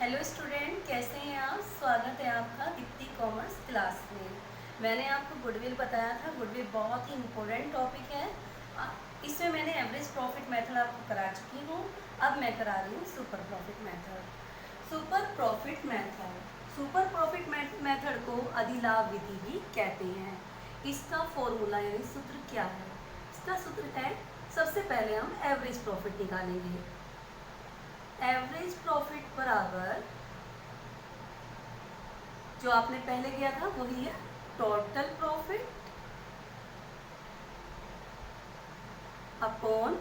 Hello student, कैसे हैं आप। स्वागत है आपका दीप्ति कॉमर्स क्लास में। मैंने आपको गुडविल बताया था। गुडविल बहुत ही इम्पोर्टेंट टॉपिक है। इसमें मैंने एवरेज प्रॉफिट मेथड आपको करा चुकी हूँ। अब मैं करा रही हूँ super profit method. Super profit method को अधिलाभ विधि भी कहते हैं। इसका फॉर्मूला यानी सूत्र क्या है? इसका सूत्र है, सबसे पहले हम एवरेज प्रॉफिट निकालेंगे। एवरेज प्रॉफिट बराबर जो आपने पहले किया था वही है total profit upon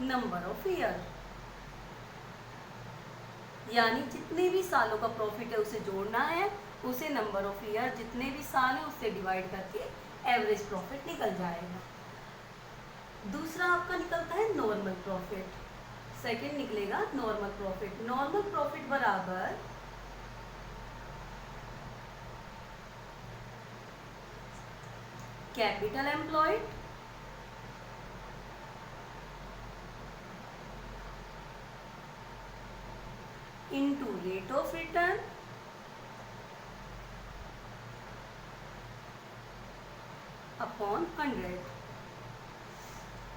number of year, यानी जितने भी सालों का प्रॉफिट है उसे जोड़ना है, उसे नंबर ऑफ ईयर जितने भी साल है उससे डिवाइड करके एवरेज प्रॉफिट निकल जाएगा। दूसरा आपका निकलता है नॉर्मल प्रॉफिट। सेकंड निकलेगा नॉर्मल प्रॉफिट। नॉर्मल प्रॉफिट बराबर capital employed into rate of return upon 100।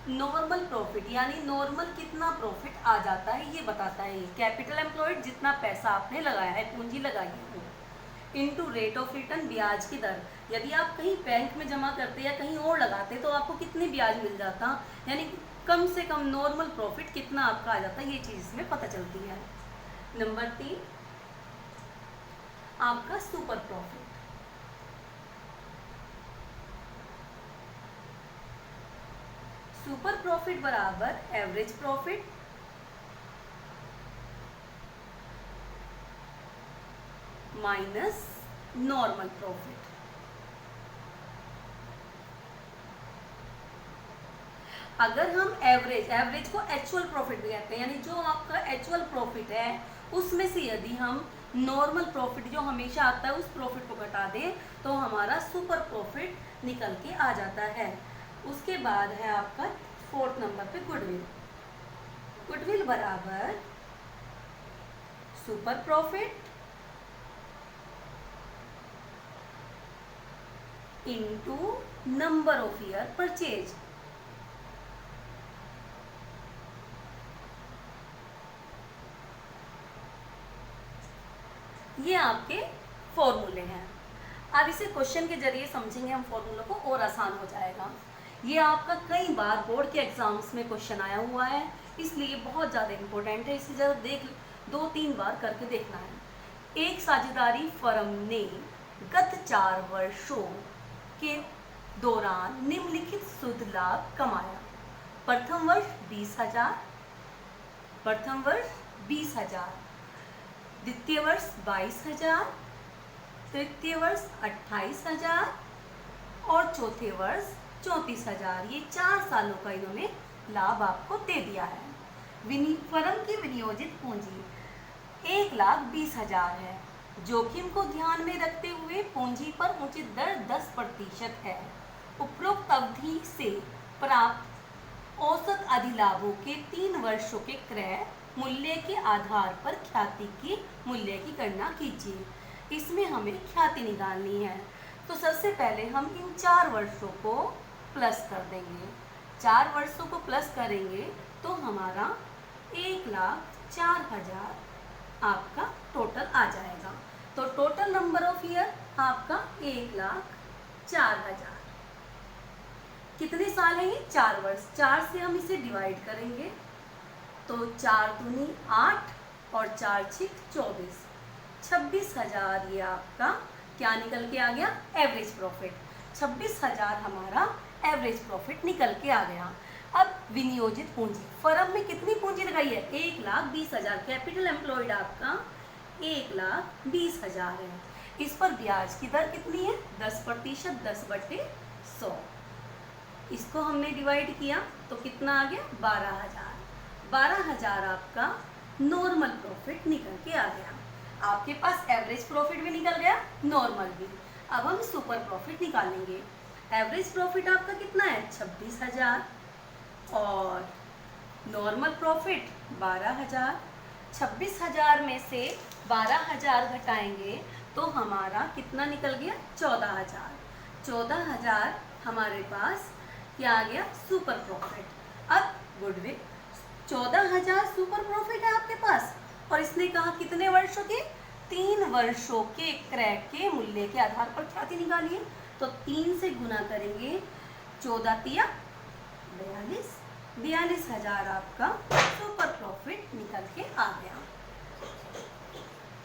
Normal profit यानी नॉर्मल कितना प्रॉफिट आ जाता है ये बताता है। कैपिटल एम्प्लॉयड जितना पैसा आपने लगाया है, पूंजी लगाई है, इनटू रेट ऑफ रिटर्न ब्याज की दर। यदि आप कहीं बैंक में जमा करते या कहीं और लगाते तो आपको कितनी ब्याज मिल जाता, यानी कम से कम नॉर्मल प्रॉफिट कितना आपका आ जाता, ये चीज़ इसमें पता चलती है। नंबर 3 आपका सुपर प्रॉफिट। सुपर प्रॉफिट बराबर average profit minus normal profit. अगर हम एवरेज को एक्चुअल प्रॉफिट भी कहते हैं, यानी जो आपका एक्चुअल प्रॉफिट है उसमें से यदि हम नॉर्मल प्रॉफिट जो हमेशा आता है उस प्रॉफिट को घटा दें तो हमारा सुपर प्रॉफिट निकल के आ जाता है। उसके बाद है आपका 4th नंबर पे गुडविल। गुडविल बराबर super profit into number of year purchase. ये आपके फॉर्मूले हैं। अब इसे क्वेश्चन के जरिए समझेंगे हम फॉर्मूलों को और आसान हो जाएगा। ये आपका कई बार बोर्ड के एग्जाम्स में क्वेश्चन आया हुआ है, इसलिए बहुत ज़्यादा इम्पोर्टेंट है। इसे जरा 2-3 बार करके देखना है। एक साझेदारी फर्म ने गत 4 वर्षों के दौरान निम्नलिखित शुद्ध लाभ कमाया। प्रथम वर्ष 20,000, द्वितीय वर्ष 22,000, तृतीय वर्ष 28,000 और चौथे वर्ष 34,000। ये 4 सालों का इन्होंने लाभ आपको दे दिया है। फर्म की विनियोजित पूंजी 1,20,000 है। जोखिम को ध्यान में रखते हुए पूंजी पर उचित दर 10% है। उपरोक्त अवधि से प्राप्त औसत अधिलाभों के 3 वर्षों के क्रय मूल्य के आधार पर ख्याति की मूल्य की गणना कीजिए। इसमें हमें ख्याति निकालनी है, तो सबसे पहले हम इन 4 वर्षों को प्लस कर देंगे। 4 वर्षों को प्लस करेंगे तो हमारा 1,04,000 आपका टोटल आ जाएगा। तो टोटल नंबर ऑफ ईयर आपका 1,04,000। कितने साल है ये? 4 वर्ष। 4 से हम इसे डिवाइड करेंगे तो 4 दूनी 8 और 4 6 24, 26,000 ये आपका क्या निकल के आ गया? Average profit. 26,000 हमारा एवरेज प्रॉफिट निकल के आ गया। अब विनियोजित पूंजी, फर्म में कितनी पूंजी लगाई है? 1,20,000। कैपिटल एम्प्लॉयड आपका 1,20,000 है। इस पर ब्याज की दर कितनी है? 10%, 10/100। इसको हमने डिवाइड किया तो कितना आ गया? 12,000। 12,000 आपका नॉर्मल प्रॉफिट निकल के आ गया। आपके पास एवरेज प्रॉफिट भी निकल गया, नॉर्मल भी। अब हम सुपर प्रॉफिट निकालेंगे। एवरेज प्रॉफिट आपका कितना है? 26,000 और नॉर्मल प्रॉफिट 12,000। 26,000 में से 12,000 घटाएंगे तो हमारा कितना निकल गया? 14,000। 14,000 हमारे पास क्या आ गया? Super profit. अब गुडविल 14,000 सुपर प्रॉफिट है आपके पास, और इसने कहा कितने वर्षों के? 3 वर्षों के क्रय के मूल्य के आधार पर ख्याति निकालिए। तो 3 से गुना करेंगे, 14 तिया 42, 42,000 आपका सुपर प्रॉफिट निकल के आ गया।